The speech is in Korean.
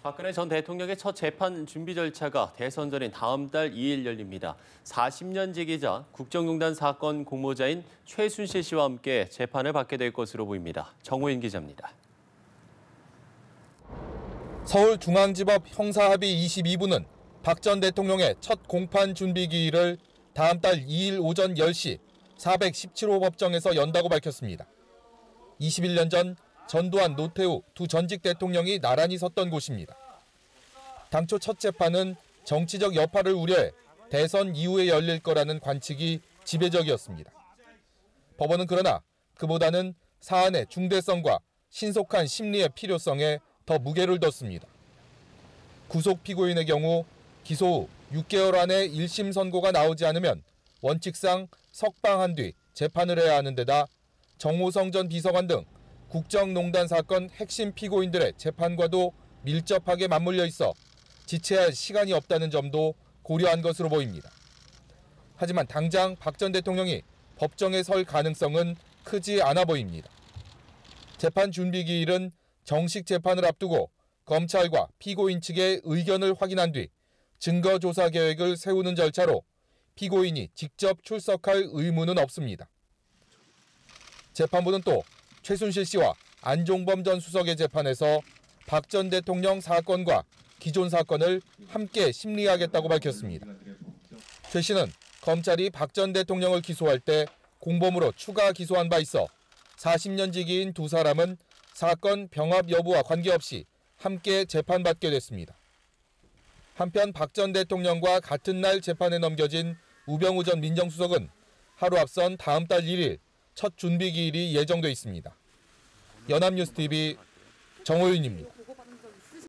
박근혜 전 대통령의 첫 재판 준비 절차가 대선 전인 다음 달 2일 열립니다. 40년 지기자 국정농단 사건 공모자인 최순실 씨와 함께 재판을 받게 될 것으로 보입니다. 정호인 기자입니다. 서울중앙지법 형사합의 22부는 박 전 대통령의 첫 공판 준비 기일을 다음 달 2일 오전 10시 417호 법정에서 연다고 밝혔습니다. 21년 전 전두환, 노태우 두 전직 대통령이 나란히 섰던 곳입니다. 당초 첫 재판은 정치적 여파를 우려해 대선 이후에 열릴 거라는 관측이 지배적이었습니다. 법원은 그러나 그보다는 사안의 중대성과 신속한 심리의 필요성에 더 무게를 뒀습니다. 구속 피고인의 경우 기소 후 6개월 안에 1심 선고가 나오지 않으면 원칙상 석방한 뒤 재판을 해야 하는 데다 정호성 전 비서관 등 국정농단 사건 핵심 피고인들의 재판과도 밀접하게 맞물려 있어 지체할 시간이 없다는 점도 고려한 것으로 보입니다. 하지만 당장 박 전 대통령이 법정에 설 가능성은 크지 않아 보입니다. 재판 준비 기일은 정식 재판을 앞두고 검찰과 피고인 측의 의견을 확인한 뒤 증거 조사 계획을 세우는 절차로 피고인이 직접 출석할 의무는 없습니다. 재판부는 또 최순실 씨와 안종범 전 수석의 재판에서 박 전 대통령 사건과 기존 사건을 함께 심리하겠다고 밝혔습니다. 최 씨는 검찰이 박 전 대통령을 기소할 때 공범으로 추가 기소한 바 있어 40년 지기인 두 사람은 사건 병합 여부와 관계없이 함께 재판받게 됐습니다. 한편 박 전 대통령과 같은 날 재판에 넘겨진 우병우 전 민정수석은 하루 앞선 다음 달 1일 첫 준비 기일이 예정돼 있습니다. 연합뉴스TV 정호윤입니다.